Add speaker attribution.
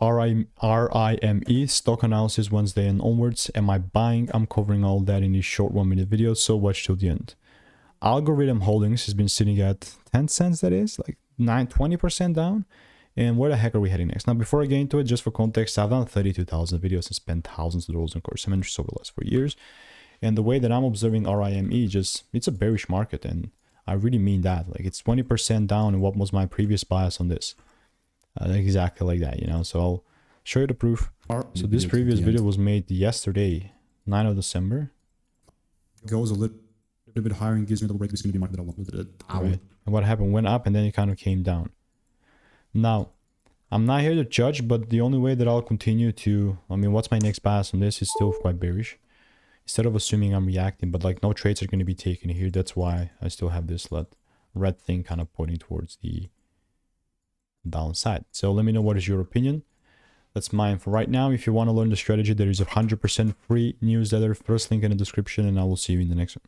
Speaker 1: RIME stock analysis Wednesday and onwards. Am I buying? I'm covering all that in this short 1-minute video, so watch till the end. Algorhythm Holdings has been sitting at 10 cents, that is like 20% down. And where the heck are we heading next? Now, before I get into it, just for context, I've done 32,000 videos and spent thousands of dollars on course mentorship over the last 4 years. And the way that I'm observing RIME, it's a bearish market. And I really mean that. Like, it's 20% down. And what was my previous bias on this? Exactly like that, you know. So I'll show you the proof. So this previous video was made yesterday, 9th of December.
Speaker 2: Goes a little bit higher and gives me a little break. This is going to be market that I wanted.
Speaker 1: Right. And what happened? Went up and then it kind of came down. Now, I'm not here to judge, but the only way that I'll continue to, what's my next bias on this is still quite bearish. Instead of assuming I'm reacting, but like no trades are going to be taken here. That's why I still have this red thing kind of pointing towards the downside. So let me know what is your opinion. That's mine for right now. If you want to learn the strategy, there is a 100% free newsletter. First link in the description, and I will see you in the next one.